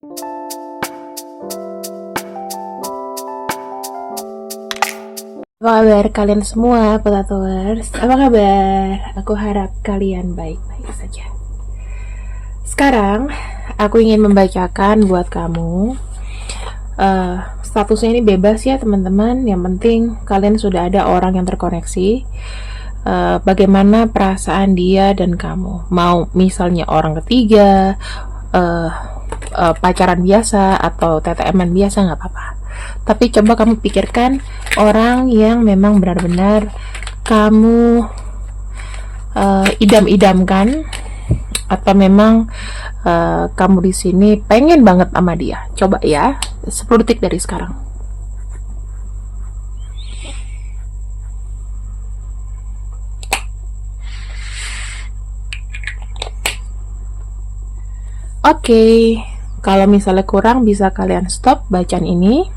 Apa kabar kalian semua, Potatoers? Apa kabar? Aku harap kalian baik-baik saja. Sekarang, aku ingin membacakan buat kamu. Statusnya ini bebas ya teman-teman. Yang penting kalian sudah ada orang yang terkoneksi. Bagaimana perasaan dia dan kamu? Mau misalnya orang ketiga, pacaran biasa atau TTM-an biasa, nggak apa-apa. Tapi coba kamu pikirkan orang yang memang benar-benar kamu idam-idamkan, atau memang kamu di sini pengen banget sama dia. Coba ya, 10 detik dari sekarang. Oke, kalau misalnya kurang bisa kalian stop bacaan ini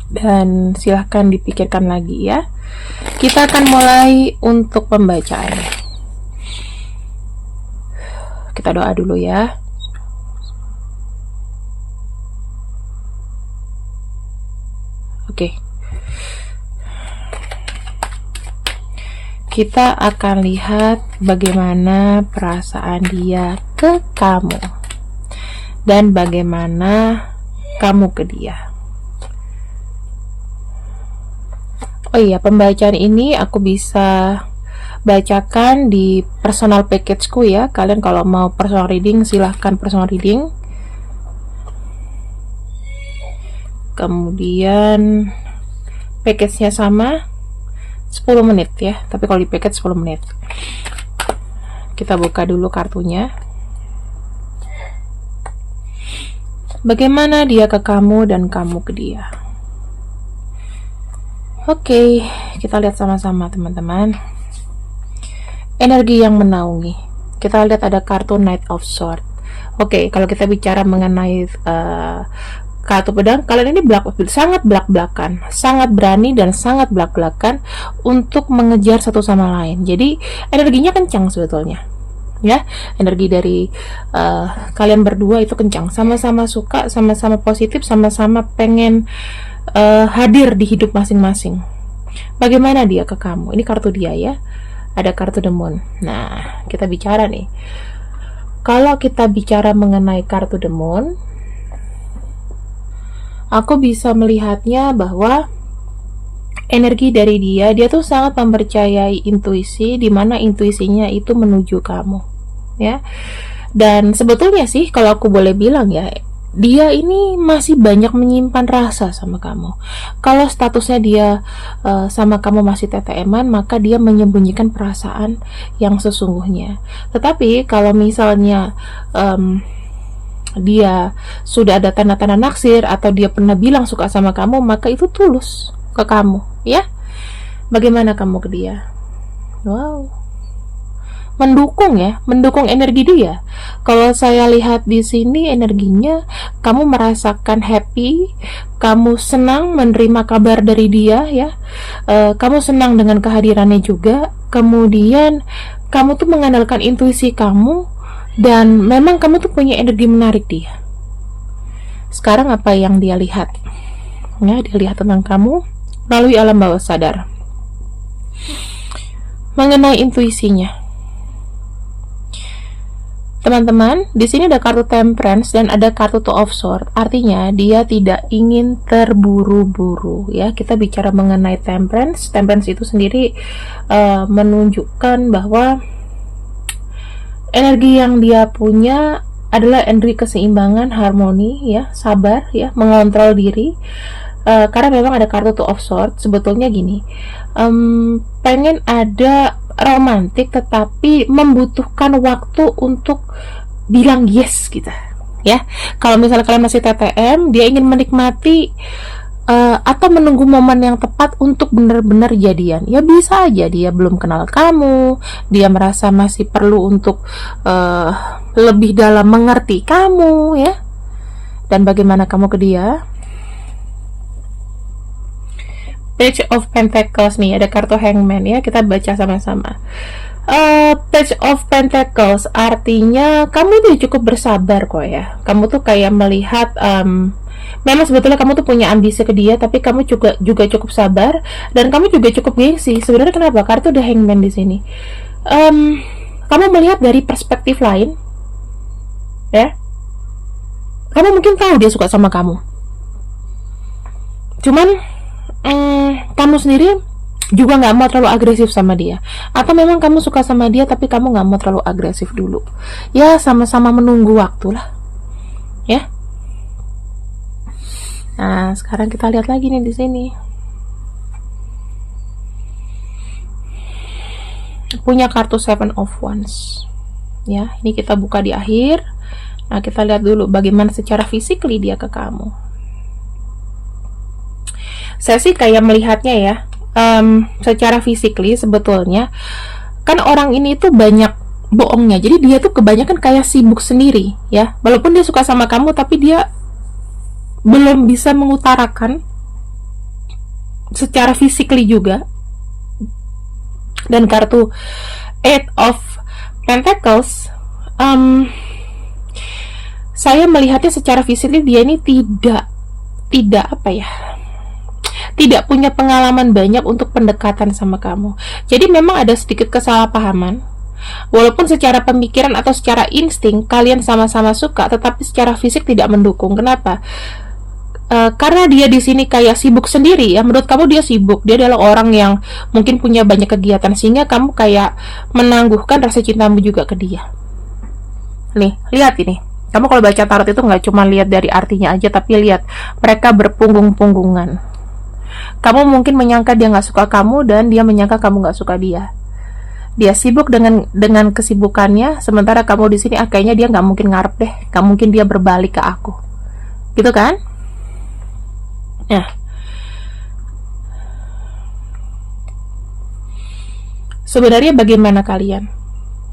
dan silahkan dipikirkan lagi ya. Kita akan mulai untuk pembacaan. Kita doa dulu ya. Oke. Kita akan lihat bagaimana perasaan dia ke kamu dan bagaimana kamu ke dia. Oh iya, pembacaan ini aku bisa bacakan di personal packageku ya. Kalian kalau mau personal reading silahkan personal reading. Kemudian package-nya sama 10 menit ya, tapi kalau di paket 10 menit. Kita buka dulu kartunya. Bagaimana dia ke kamu dan kamu ke dia. Oke, kita lihat sama-sama teman-teman. Energi yang menaungi. Kita lihat ada kartu Knight of Swords. Oke, kalau kita bicara mengenai kartu pedang, kalian ini sangat belak-belakan, sangat berani dan sangat belak-belakan untuk mengejar satu sama lain. Jadi energinya kencang sebetulnya, ya. Energi dari kalian berdua itu kencang, sama-sama suka, sama-sama positif, sama-sama pengen hadir di hidup masing-masing. Bagaimana dia ke kamu? Ini kartu dia ya. Ada kartu The Moon. Nah, kita bicara nih. Kalau kita bicara mengenai kartu The Moon, aku bisa melihatnya bahwa energi dari dia tuh sangat mempercayai intuisi, dimana intuisinya itu menuju kamu, ya. Dan sebetulnya sih, kalau aku boleh bilang ya, dia ini masih banyak menyimpan rasa sama kamu. Kalau statusnya dia sama kamu masih TTM-an, maka dia menyembunyikan perasaan yang sesungguhnya. Tetapi kalau misalnya dia sudah ada tanda-tanda naksir atau dia pernah bilang suka sama kamu, maka itu tulus ke kamu, ya. Bagaimana kamu ke dia? Wow, mendukung ya, mendukung energi dia. Kalau saya lihat di sini energinya, kamu merasakan happy, kamu senang menerima kabar dari dia ya. Kamu senang dengan kehadirannya juga. Kemudian kamu tuh mengandalkan intuisi kamu. Dan memang kamu tuh punya energi menarik dia. Sekarang apa yang dia lihat? Ya, dia lihat tentang kamu melalui alam bawah sadar. Mengenai intuisinya. Teman-teman, di sini ada kartu Temperance dan ada kartu Two of Swords. Artinya dia tidak ingin terburu-buru ya. Kita bicara mengenai Temperance. Temperance itu sendiri menunjukkan bahwa energi yang dia punya adalah energi keseimbangan, harmoni ya, sabar ya, mengontrol diri. Karena memang ada kartu Two of Swords. Sebetulnya gini, pengen ada romantik tetapi membutuhkan waktu untuk bilang yes gitu ya. Kalau misalnya kalian masih TTM, dia ingin menikmati atau menunggu momen yang tepat untuk benar-benar jadian. Ya bisa aja dia belum kenal kamu, dia merasa masih perlu untuk lebih dalam mengerti kamu ya. Dan bagaimana kamu ke dia? Page of Pentacles nih, ada kartu Hangman ya, kita baca sama-sama. Page of Pentacles artinya kamu tuh cukup bersabar kok ya. Kamu tuh kayak melihat memang sebetulnya kamu tuh punya ambisi ke dia, tapi kamu juga cukup sabar dan kamu juga cukup gengsi. Sebenarnya kenapa? Kartu The Hangman di sini. Kamu melihat dari perspektif lain, ya. Kamu mungkin tahu dia suka sama kamu. Cuman kamu sendiri juga nggak mau terlalu agresif sama dia, atau memang kamu suka sama dia tapi kamu nggak mau terlalu agresif dulu. Ya sama-sama menunggu waktu lah, ya. Nah sekarang kita lihat lagi nih di sini. Punya kartu Seven of Wands, ya. Ini kita buka di akhir. Nah kita lihat dulu bagaimana secara physically dia ke kamu. Saya sih kayak melihatnya ya. Secara physically sebetulnya kan orang ini tuh banyak bohongnya, jadi dia tuh kebanyakan kayak sibuk sendiri ya, walaupun dia suka sama kamu tapi dia belum bisa mengutarakan secara physically juga. Dan kartu Eight of Pentacles, saya melihatnya secara physically dia ini tidak apa ya, tidak punya pengalaman banyak untuk pendekatan sama kamu. Jadi memang ada sedikit kesalahpahaman. Walaupun secara pemikiran atau secara insting kalian sama-sama suka, tetapi secara fisik tidak mendukung. Kenapa? Karena dia di sini kayak sibuk sendiri ya. Menurut kamu dia sibuk. Dia adalah orang yang mungkin punya banyak kegiatan, sehingga kamu kayak menangguhkan rasa cintamu juga ke dia. Nih, lihat ini. Kamu kalau baca tarot itu nggak cuma lihat dari artinya aja, tapi lihat mereka berpunggung-punggungan. Kamu mungkin menyangka dia nggak suka kamu dan dia menyangka kamu nggak suka dia. Dia sibuk dengan kesibukannya, sementara kamu di sini kayaknya dia nggak mungkin ngarep deh, nggak mungkin dia berbalik ke aku, gitu kan? Nah, sebenarnya bagaimana kalian?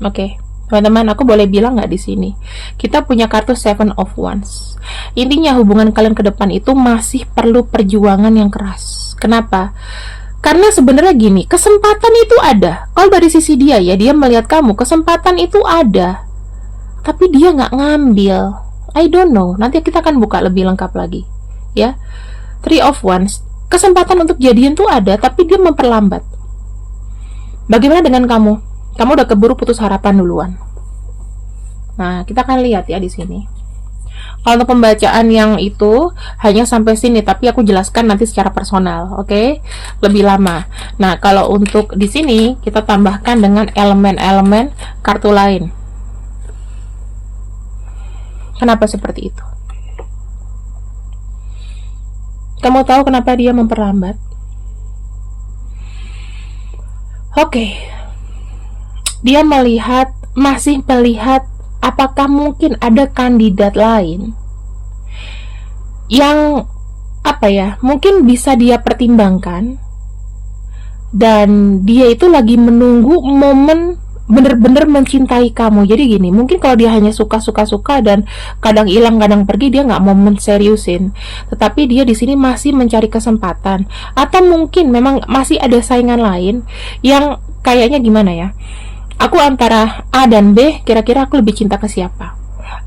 Oke. Teman-teman, aku boleh bilang nggak di sini? Kita punya kartu Seven of Wands. Intinya hubungan kalian ke depan itu masih perlu perjuangan yang keras. Kenapa? Karena sebenarnya gini, kesempatan itu ada. Kalau dari sisi dia ya, dia melihat kamu, kesempatan itu ada. Tapi dia nggak ngambil. I don't know. Nanti kita akan buka lebih lengkap lagi. Ya, Three of Wands. Kesempatan untuk jadian tuh ada, tapi dia memperlambat. Bagaimana dengan kamu? Kamu udah keburu putus harapan duluan. Nah, kita akan lihat ya di sini. Kalau untuk pembacaan yang itu hanya sampai sini, tapi aku jelaskan nanti secara personal, oke? Lebih lama. Nah, kalau untuk di sini kita tambahkan dengan elemen-elemen kartu lain. Kenapa seperti itu? Kamu tahu kenapa dia memperlambat? Oke. Dia masih melihat apakah mungkin ada kandidat lain yang apa ya, mungkin bisa dia pertimbangkan, dan dia itu lagi menunggu momen bener-bener mencintai kamu. Jadi gini, mungkin kalau dia hanya suka-suka dan kadang hilang kadang pergi, dia nggak mau menseriusin, tetapi dia di sini masih mencari kesempatan, atau mungkin memang masih ada saingan lain yang kayaknya gimana ya, aku antara A dan B, kira-kira aku lebih cinta ke siapa.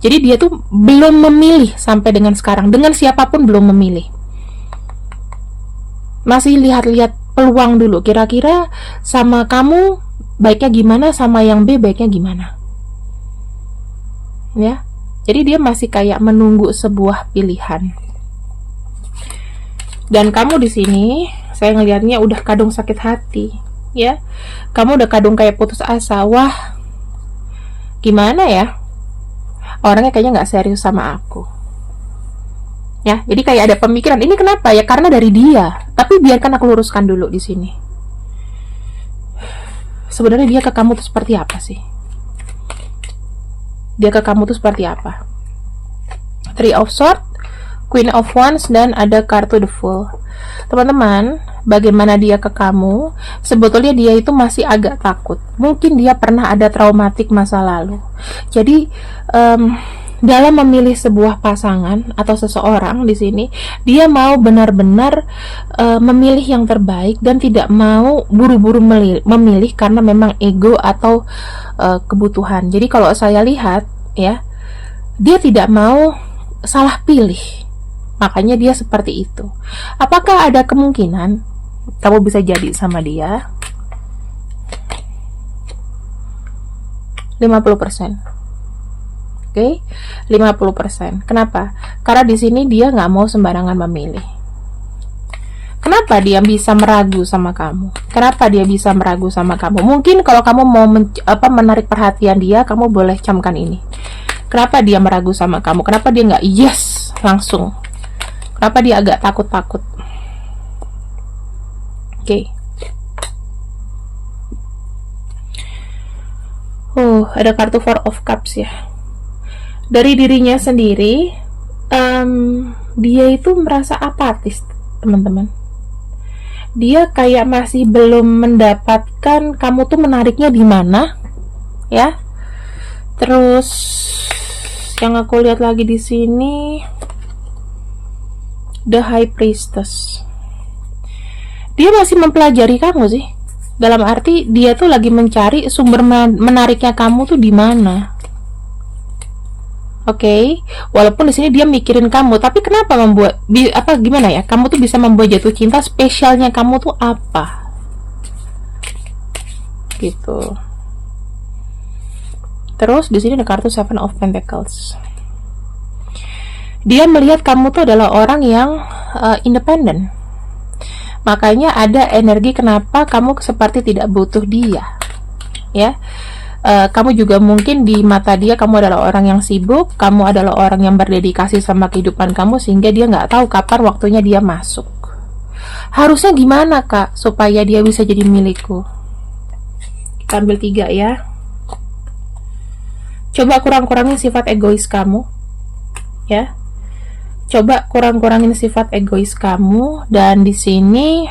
Jadi dia tuh belum memilih sampai dengan sekarang, dengan siapapun belum memilih, masih lihat-lihat peluang dulu, kira-kira sama kamu baiknya gimana, sama yang B baiknya gimana, ya. Jadi dia masih kayak menunggu sebuah pilihan. Dan kamu di sini, saya ngelihatnya udah kadung sakit hati, ya. Kamu udah kadung kayak putus asa. Wah, gimana ya, orangnya kayaknya nggak serius sama aku, ya. Jadi kayak ada pemikiran, ini kenapa ya, karena dari dia. Tapi biarkan aku luruskan dulu di sini. Sebenarnya dia ke kamu tuh seperti apa sih? Dia ke kamu tuh seperti apa? Three of Swords, Queen of Wands, dan ada kartu The Fool. Teman-teman, bagaimana dia ke kamu? Sebetulnya dia itu masih agak takut. Mungkin dia pernah ada traumatik masa lalu. Jadi dalam memilih sebuah pasangan atau seseorang di sini, dia mau benar-benar memilih yang terbaik dan tidak mau buru-buru memilih karena memang ego atau kebutuhan. Jadi kalau saya lihat ya, dia tidak mau salah pilih. Makanya dia seperti itu. Apakah ada kemungkinan kamu bisa jadi sama dia? 50%. Oke, 50%. Kenapa? Karena di sini dia nggak mau sembarangan memilih. Kenapa dia bisa meragu sama kamu? Kenapa dia bisa meragu sama kamu? Mungkin kalau kamu mau menarik perhatian dia, kamu boleh camkan ini. Kenapa dia meragu sama kamu? Kenapa dia nggak yes langsung? Kenapa dia agak takut-takut? Oke. Ada kartu Four of Cups ya. Dari dirinya sendiri, dia itu merasa apatis, teman-teman. Dia kayak masih belum mendapatkan kamu tuh menariknya di mana, ya. Terus yang aku lihat lagi di sini, The High Priestess. Dia masih mempelajari kamu sih. Dalam arti dia tuh lagi mencari sumber menariknya kamu tuh di mana. Oke, walaupun di sini dia mikirin kamu, tapi kenapa membuat gimana ya? Kamu tuh bisa membuat jatuh cinta, spesialnya kamu tuh apa? Gitu. Terus di sini ada kartu Seven of Pentacles. Dia melihat kamu tuh adalah orang yang independen. Makanya ada energi kenapa kamu seperti tidak butuh dia. Ya. Kamu juga mungkin di mata dia kamu adalah orang yang sibuk, kamu adalah orang yang berdedikasi sama kehidupan kamu sehingga dia nggak tahu kapan waktunya dia masuk. Harusnya gimana kak supaya dia bisa jadi milikku? Kita ambil 3 ya. Coba kurang-kurangin sifat egois kamu, ya. Coba kurang-kurangin sifat egois kamu, dan di sini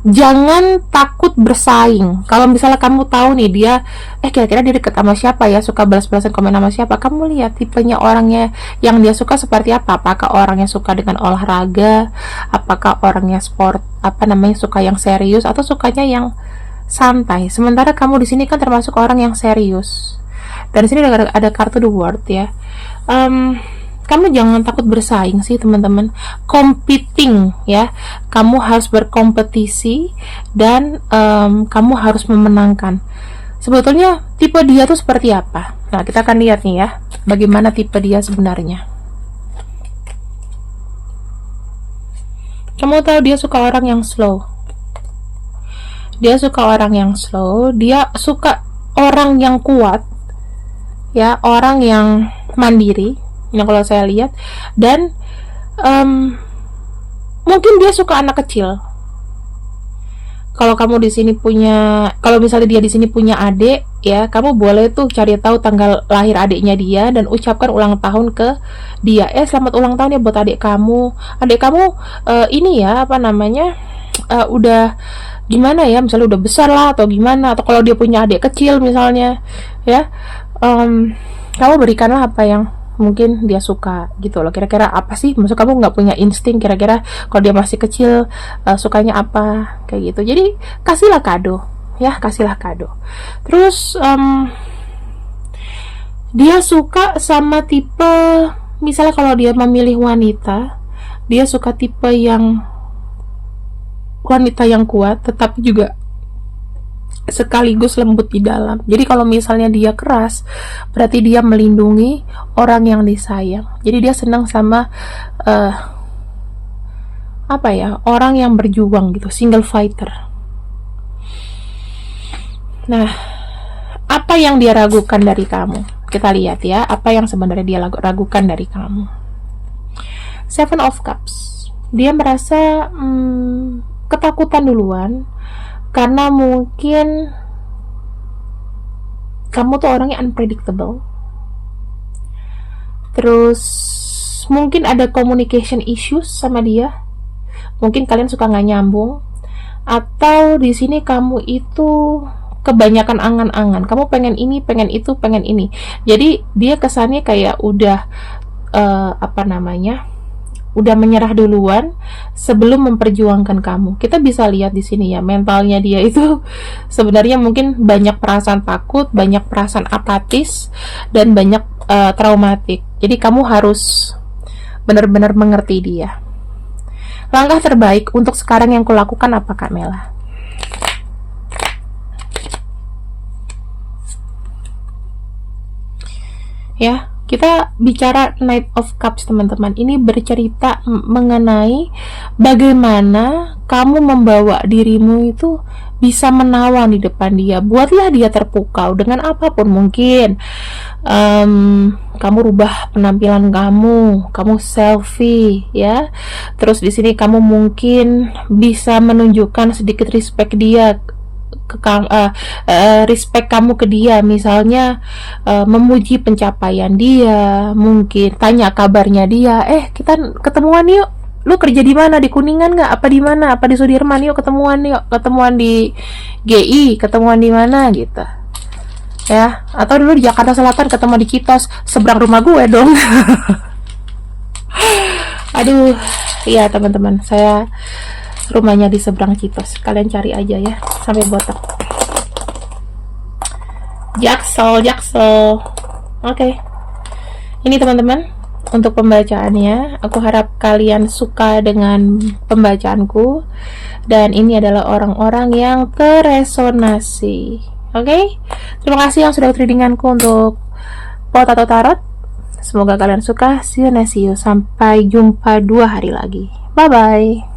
jangan takut bersaing. Kalau misalnya kamu tahu nih dia kira-kira dia deket sama siapa ya, suka balas-balasan komen sama siapa, kamu lihat tipenya orangnya yang dia suka seperti apa. Apakah orangnya suka dengan olahraga, apakah orangnya sport, suka yang serius atau sukanya yang santai. Sementara kamu di sini kan termasuk orang yang serius. Dan di sini ada kartu The World ya. Kamu jangan takut bersaing sih teman-teman. Competing ya, kamu harus berkompetisi dan kamu harus memenangkan. Sebetulnya tipe dia tuh seperti apa? Nah, kita akan lihat nih ya, bagaimana tipe dia sebenarnya. Kamu tahu dia suka orang yang slow. Dia suka orang yang slow. Dia suka orang yang kuat, ya, orang yang mandiri. Ini kalau saya lihat, dan mungkin dia suka anak kecil. Kalau kamu di sini kalau misalnya dia di sini punya adik, ya, kamu boleh tuh cari tahu tanggal lahir adiknya dia dan ucapkan ulang tahun ke dia. Selamat ulang tahun ya buat adik kamu. Adik kamu ini ya, udah gimana ya, misalnya udah besar lah atau gimana, atau kalau dia punya adik kecil misalnya, ya, kamu berikanlah apa yang mungkin dia suka gitu loh. Kira-kira apa sih, maksud kamu nggak punya insting kira-kira kalau dia masih kecil sukanya apa, kayak gitu. Jadi kasihlah kado ya, kasihlah kado. Terus dia suka sama tipe, misalnya kalau dia memilih wanita, dia suka tipe yang wanita yang kuat tetapi juga sekaligus lembut di dalam. Jadi kalau misalnya dia keras, berarti dia melindungi orang yang disayang. Jadi dia senang sama orang yang berjuang gitu, single fighter. Nah, apa yang dia ragukan dari kamu? Kita lihat ya, apa yang sebenarnya dia ragukan dari kamu. Seven of Cups. Dia merasa ketakutan duluan, karena mungkin kamu tuh orangnya unpredictable. Terus mungkin ada communication issues sama dia. Mungkin kalian suka nggak nyambung, atau di sini kamu itu kebanyakan angan-angan. Kamu pengen ini, pengen itu, pengen ini. Jadi dia kesannya kayak udah udah menyerah duluan sebelum memperjuangkan kamu. Kita bisa lihat di sini ya, mentalnya dia itu sebenarnya mungkin banyak perasaan takut, banyak perasaan apatis, dan banyak traumatik. Jadi kamu harus benar-benar mengerti dia. Langkah terbaik untuk sekarang yang kulakukan apa, Kak Mela? Ya, kita bicara Knight of Cups, teman-teman. Ini bercerita mengenai bagaimana kamu membawa dirimu itu bisa menawan di depan dia. Buatlah dia terpukau dengan apapun mungkin. Kamu rubah penampilan kamu selfie ya. Terus di sini kamu mungkin bisa menunjukkan sedikit respect dia respect kamu ke dia, misalnya memuji pencapaian dia, mungkin tanya kabarnya dia, kita ketemuan yuk, lu kerja di mana, di Kuningan nggak, apa di mana, apa di Sudirman, yuk ketemuan di GI, ketemuan di mana gitu ya. Atau dulu di Jakarta Selatan ketemu di Kitos, seberang rumah gue dong. Aduh ya teman-teman, saya rumahnya di seberang Citos, kalian cari aja ya sampai botak. Jaksel. Oke. Ini teman-teman untuk pembacaannya. Aku harap kalian suka dengan pembacaanku, dan ini adalah orang-orang yang teresonasi. Oke. Terima kasih yang sudah tradinganku untuk pot atau tarot. Semoga kalian suka. See you next you. Sampai jumpa 2 hari lagi. Bye bye.